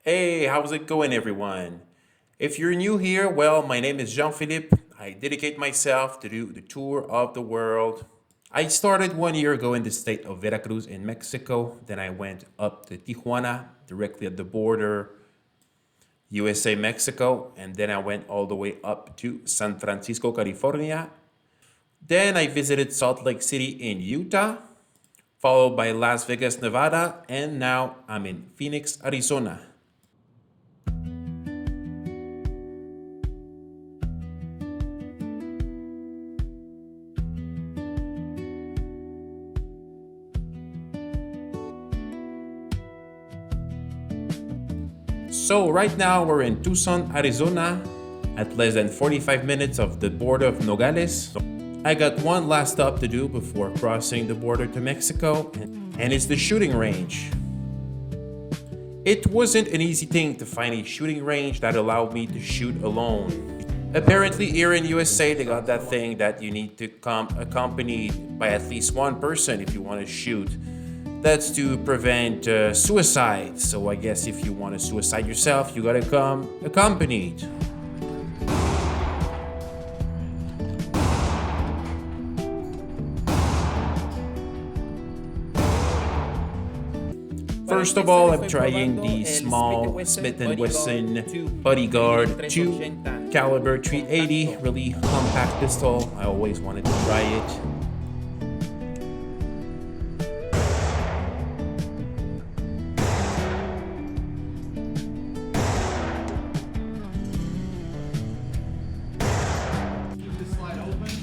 Hey, how's it going, everyone? If you're new here, well, my name is Jean-Philippe. I dedicate myself to do the tour of the world. I started 1 year ago in the state of Veracruz in Mexico. Then I went up to Tijuana, directly at the border, USA, Mexico. And then I went all the way up to San Francisco, California. Then I visited Salt Lake City in Utah, followed by Las Vegas, Nevada. And now I'm in Phoenix, Arizona. So right now we're in Tucson, Arizona, at less than 45 minutes of the border of Nogales. I got one last stop to do before crossing the border to Mexico, and it's the shooting range. It wasn't an easy thing to find a shooting range that allowed me to shoot alone. Apparently here in USA they got that thing that you need to come accompanied by at least one person if you want to shoot. That's to prevent suicide. So I guess if you want to suicide yourself, you gotta come accompanied. First of all, I'm trying the small Smith & Wesson Bodyguard 2 caliber 380, really compact pistol. I always wanted to try it.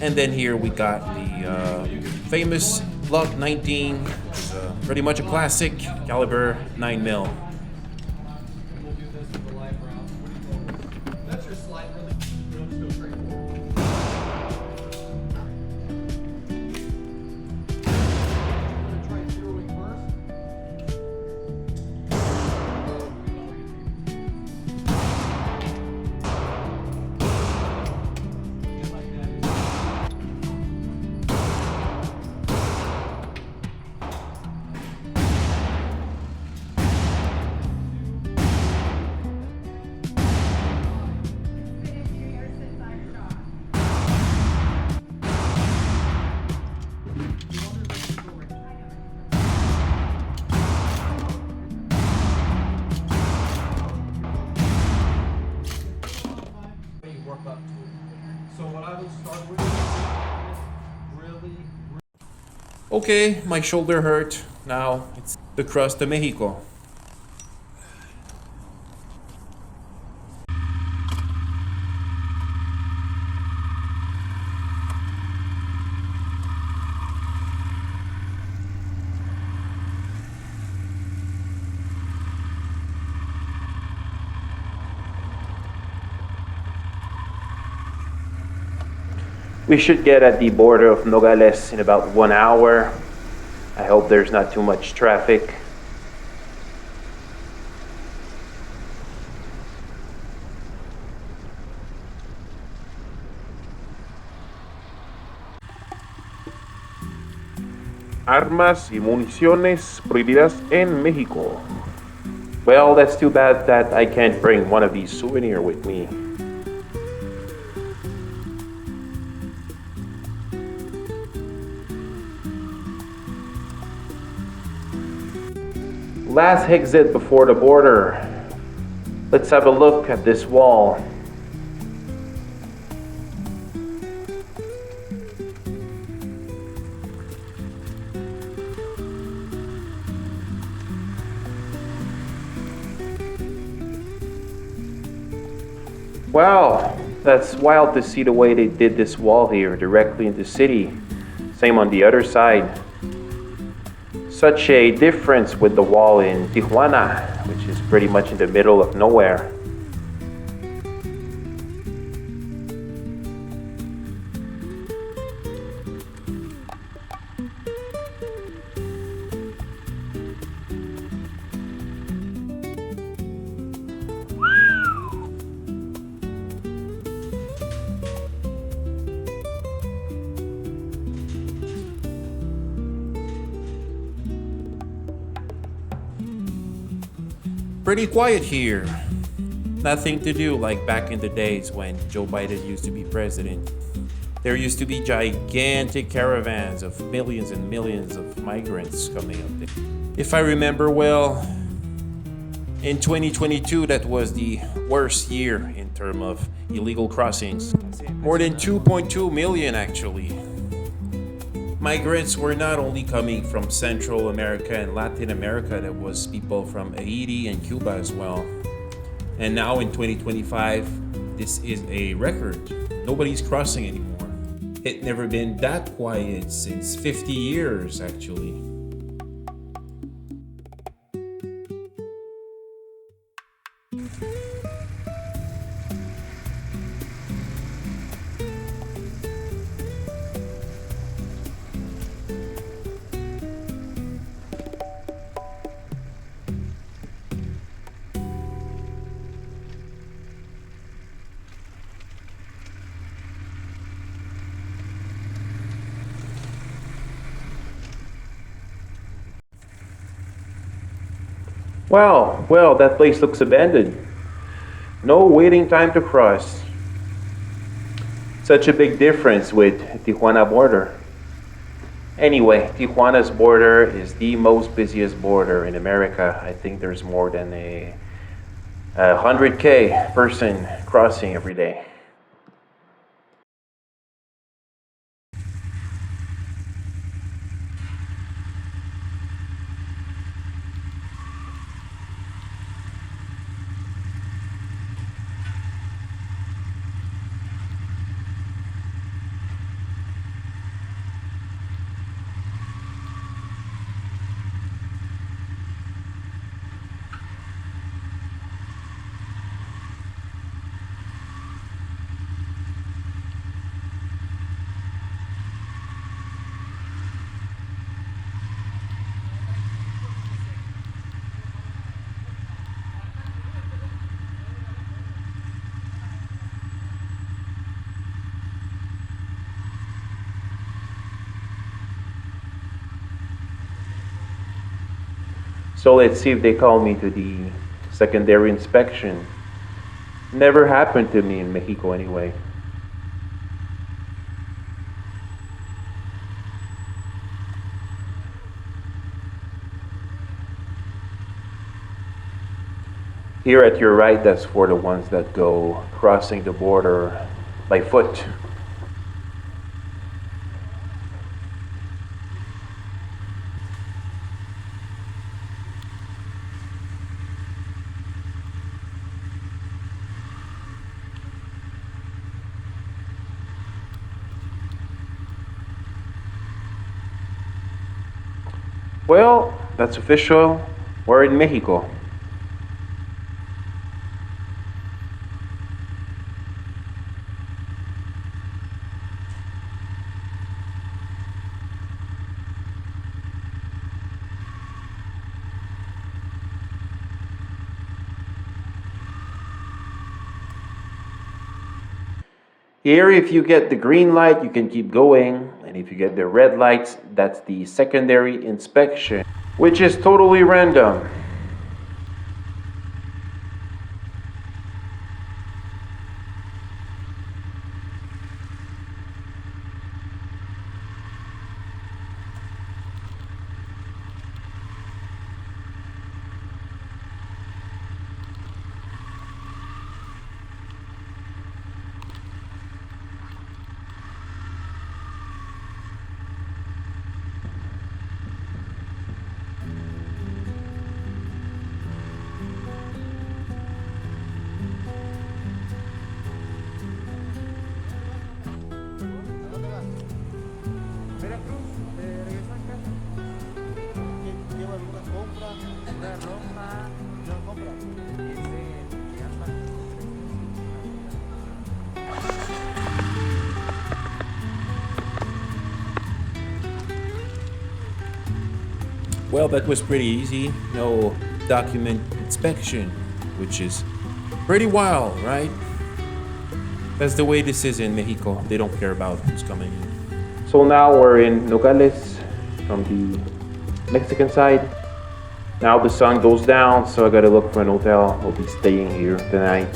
And then here we got the famous Glock 19, which is pretty much a classic, caliber 9 mil. We'll do this with the live rounds. That's your slide really. You'll just go straight forward. I'm gonna try zeroing first. Just like that. You work up to it. So what I will start with is really. Okay, my shoulder hurt. Now it's the cross to Mexico. We should get at the border of Nogales in about 1 hour. I hope there's not too much traffic. Armas y municiones prohibidas en México. Well, that's too bad that I can't bring one of these souvenirs with me. Last exit before the border. Let's have a look at this wall. Wow, that's wild to see the way they did this wall here directly in the city. Same on the other side. Such a difference with the wall in Tijuana, which is pretty much in the middle of nowhere. Pretty quiet here. Nothing to do like back in the days when Joe Biden used to be president. There used to be gigantic caravans of millions and millions of migrants coming up there. If I remember well, in 2022, that was the worst year in terms of illegal crossings. More than 2.2 million actually. Migrants were not only coming from Central America and Latin America, there was people from Haiti and Cuba as well. And now in 2025, this is a record. Nobody's crossing anymore. It never been that quiet since 50 years actually. Well, that place looks abandoned. No waiting time to cross. Such a big difference with Tijuana border. Anyway, Tijuana's border is the most busiest border in America. I think there's more than a 100K person crossing every day. So let's see if they call me to the secondary inspection. Never happened to me in Mexico anyway. Here at your right, that's for the ones that go crossing the border by foot. Well, that's official. We're in Mexico. Here, if you get the green light, you can keep going. And if you get the red lights, that's the secondary inspection, which is totally random. Well, that was pretty easy. No document inspection, which is pretty wild, right? That's the way this is in Mexico. They don't care about who's coming in. So now we're in Nogales from the Mexican side. Now the sun goes down, so I gotta look for an hotel. We'll be staying here tonight.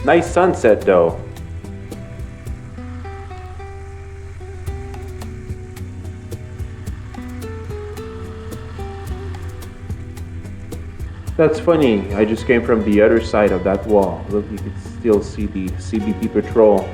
Nice sunset though. That's funny, I just came from the other side of that wall. Look, you can still see the CBP patrol.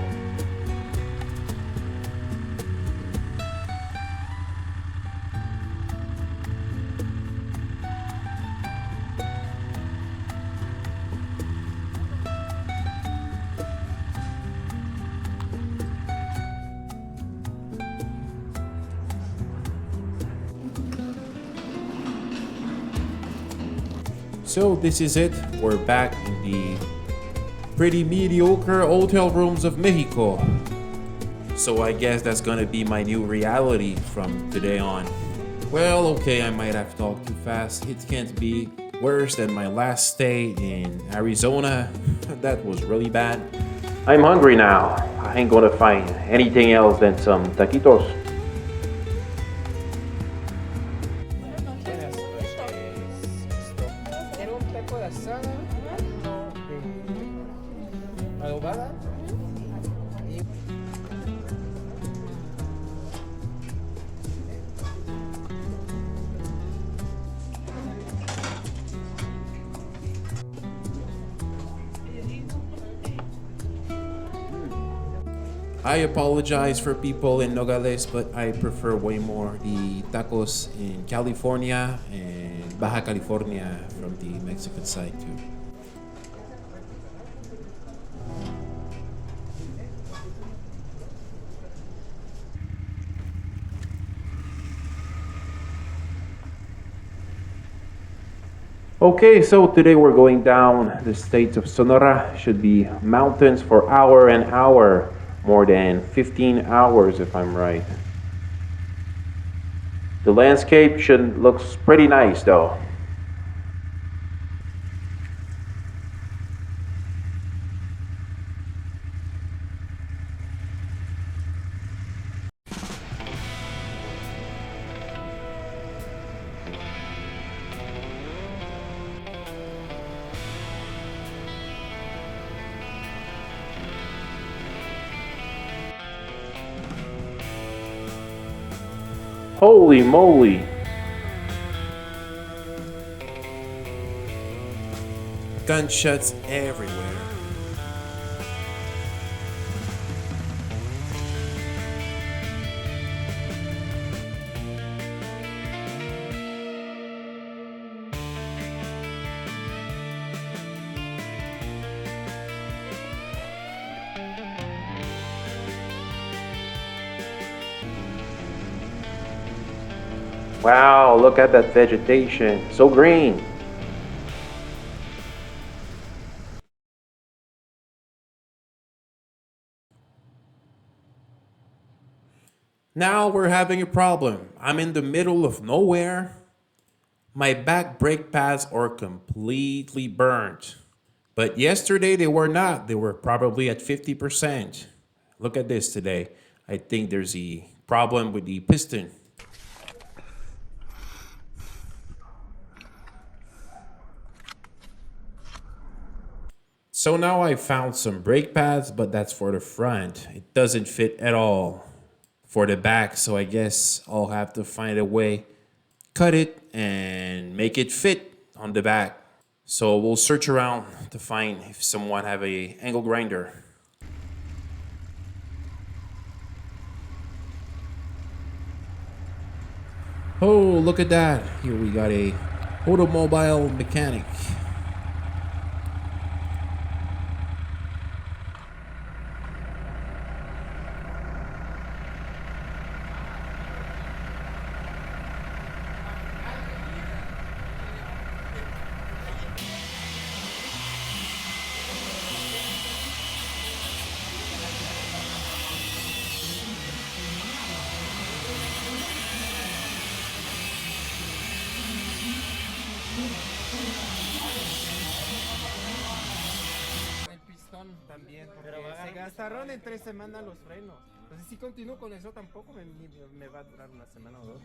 So this is it. We're back in the pretty mediocre hotel rooms of Mexico. So I guess that's gonna be my new reality from today on. Well, okay, I might have talked too fast. It can't be worse than my last stay in Arizona. That was really bad. I'm hungry now. I ain't gonna find anything else than some taquitos. Era un taco de asada, uno de adobada y I apologize for people in Nogales, but I prefer way more the tacos in California and Baja California from the Mexican side too. Okay, so today we're going down the state of Sonora. Should be mountains for hour and hour. More than 15 hours if I'm right. The landscape looks pretty nice though. Holy moly! Gunshots everywhere. Wow, look at that vegetation. So green. Now we're having a problem. I'm in the middle of nowhere. My back brake pads are completely burnt. But yesterday they were not. They were probably at 50%. Look at this today. I think there's a problem with the piston. So now I found some brake pads, but that's for the front. It doesn't fit at all for the back, so I guess I'll have to find a way, cut it and make it fit on the back. So we'll search around to find if someone have a angle grinder. Oh, look at that. Here we got a automobile mechanic. también, porque Pero va a se agarrar gastaron en 3 semanas los frenos. Entonces, si continúo con eso, tampoco me va a durar una semana o 2.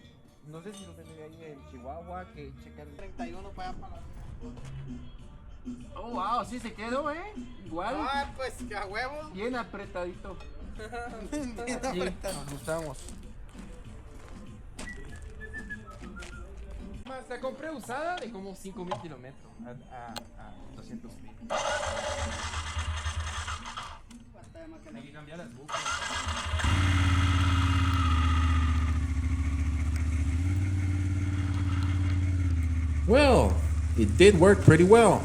No sé si lo tendré ahí en Chihuahua, que checan 31 para allá para la... Oh, wow, sí se quedó, Igual. Ah, pues a huevo. Bien apretadito. Bien apretado. Nos gustamos. Más, la compré usada de como 5,000 kilómetros a 200,000. Hay que cambiar las bucles. Well, it did work pretty well.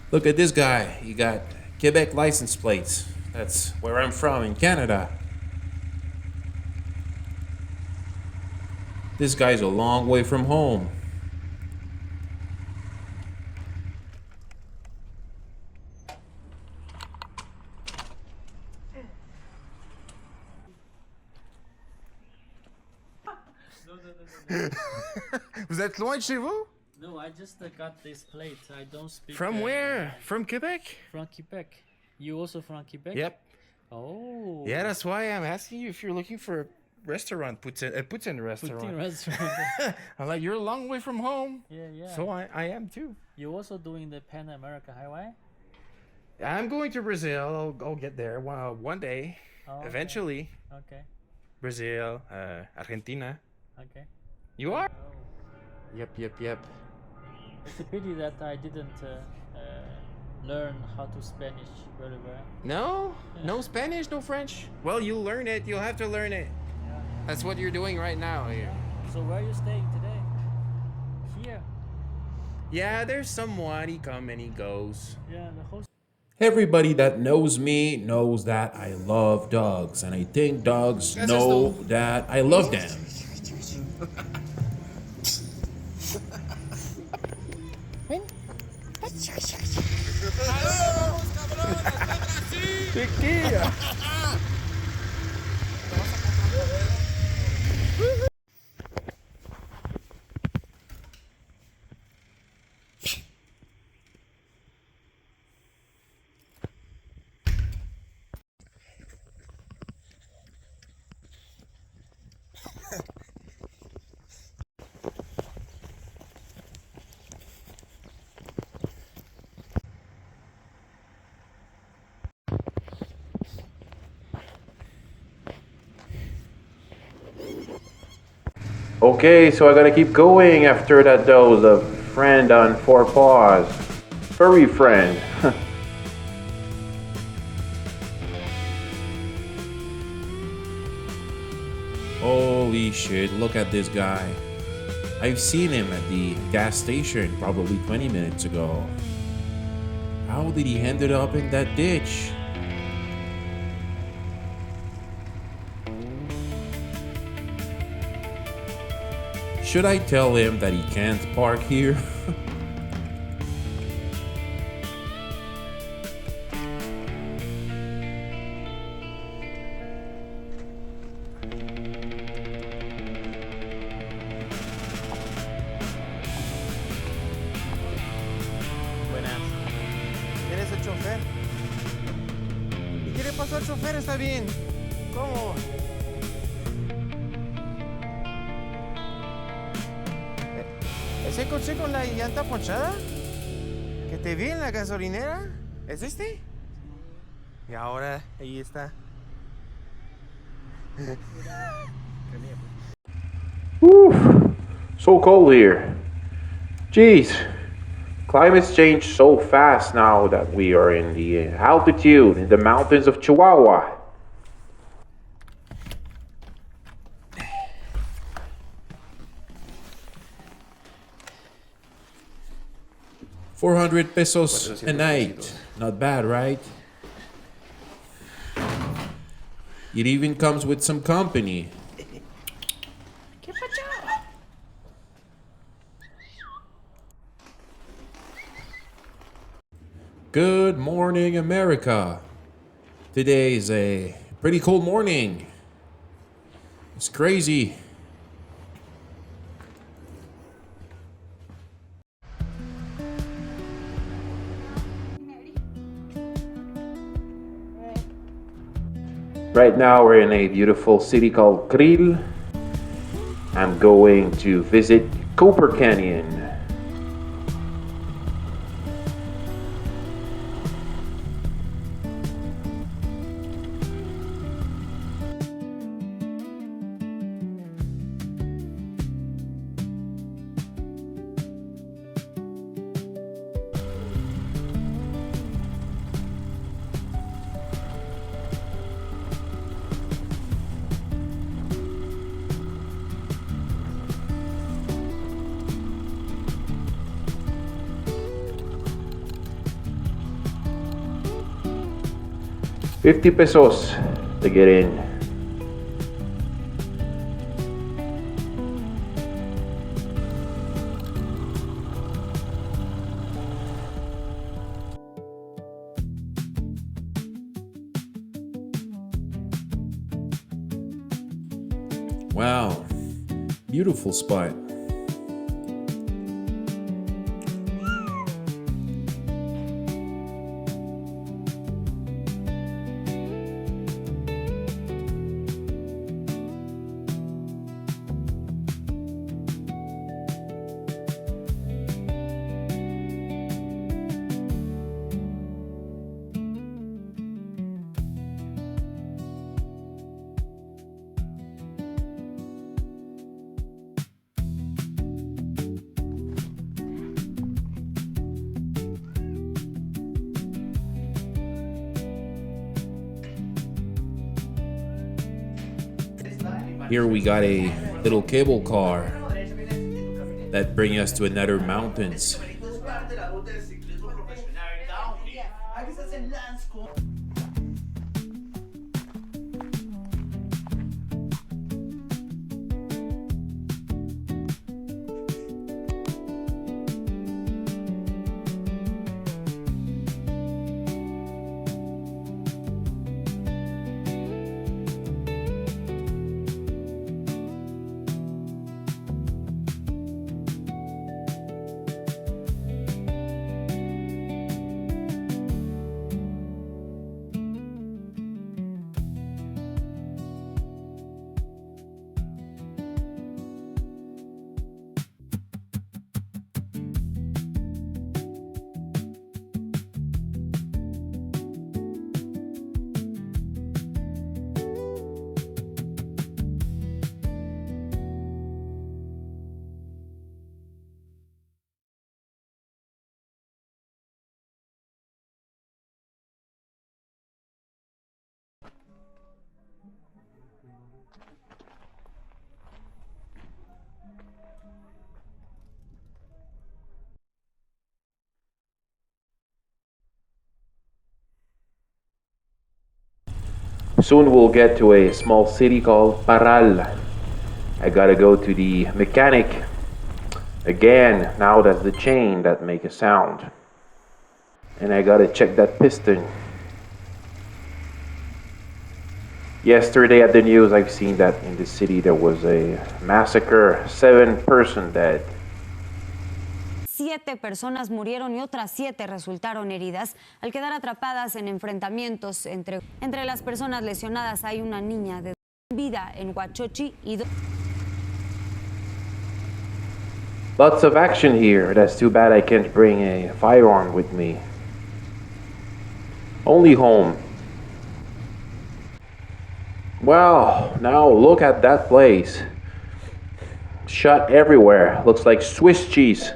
Look at this guy. He got Quebec license plates. That's where I'm from in Canada. This guy's a long way from home. Vous êtes loin de chez vous? No, I just got this plate. I don't speak. From where? From Quebec? From Quebec. You also from Quebec? Yep. Oh. Yeah, that's why I'm asking you if you're looking for a restaurant, Putin restaurant. Putin restaurant. I'm like, you're a long way from home. Yeah. So I am too. You also doing the Pan America Highway? I'm going to Brazil. I'll get there one day. Oh, okay. Eventually. Okay. Brazil, Argentina. Okay. You are? Oh. Yep. It's a pity that I didn't learn how to Spanish very well. No? No Spanish, no French? Well, you'll learn it. You'll have to learn it. Yeah. That's what you're doing right now here. So where are you staying today? Here. Yeah, there's someone. He comes and he goes. Yeah, the host. Everybody that knows me knows that I love dogs, and I think dogs know that I love them. Chiquilla. Okay, so I gotta keep going after that dose of friend on 4 paws. Furry friend. Holy shit, look at this guy. I've seen him at the gas station probably 20 minutes ago. How did he end up in that ditch? Should I tell him that he can't park here? Buenas. ¿Quién es el chofer? ¿Y qué le pasó al chofer? Está bien. ¿Cómo? ¿Ese coche con la llanta ponchada? ¿Que te vi en la gasolinera? ¿Es este? Y ahora ahí está. Whew, so cold here. Jeez, climate's changed so fast now that we are in the altitude in the mountains of Chihuahua. $400 a night. Not bad, right? It even comes with some company. Good morning, America. Today is a pretty cold morning. It's crazy. Right now we're in a beautiful city called Krill. I'm going to visit Cooper Canyon. $50 to get in. Wow, beautiful spot. Here we got a little cable car that brings us to another mountains. Soon we'll get to a small city called Parral. I gotta go to the mechanic again. Now that's the chain that make a sound. And I gotta check that piston. Yesterday at the news, I've seen that in the city there was a massacre, 7 persons dead. 7 personas murieron y otras 7 resultaron heridas al quedar atrapadas en enfrentamientos entre las personas lesionadas hay una niña de vida en Huachochi y Lots of action here. That's too bad I can't bring a firearm with me. Only home. Wow, now look at that place. Shot everywhere. Looks like Swiss cheese.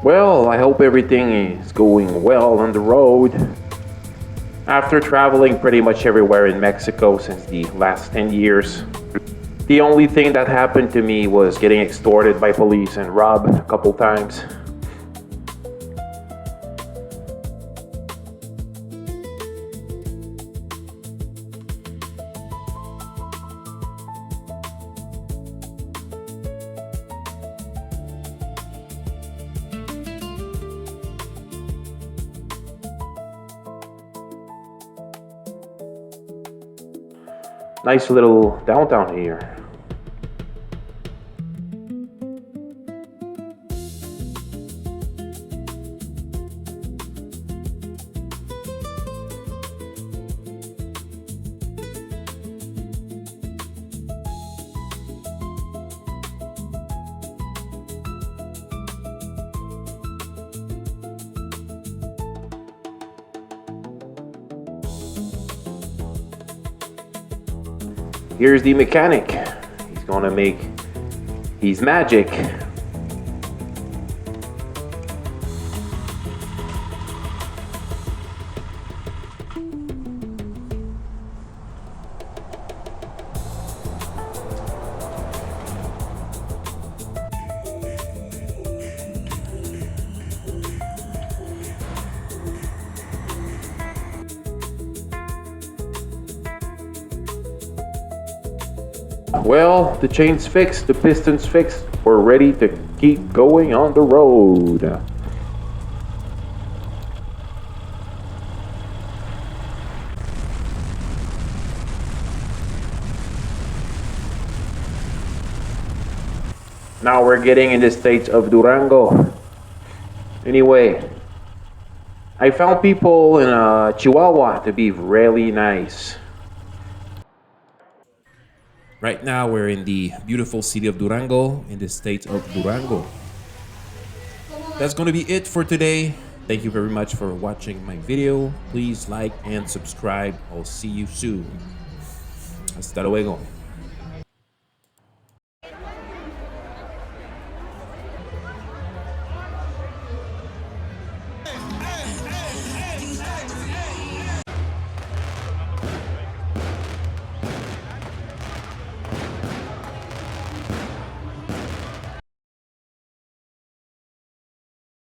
Well, I hope everything is going well on the road. After traveling pretty much everywhere in Mexico since the last 10 years, The only thing that happened to me was getting extorted by police and robbed a couple times. Nice little downtown here. Here's the mechanic. He's gonna make his magic. Well, the chain's fixed, the piston's fixed. We're ready to keep going on the road. Now we're getting in the state of Durango. Anyway, I found people in Chihuahua to be really nice. Right now, we're in the beautiful city of Durango, in the state of Durango. That's going to be it for today. Thank you very much for watching my video. Please like and subscribe. I'll see you soon. Hasta luego.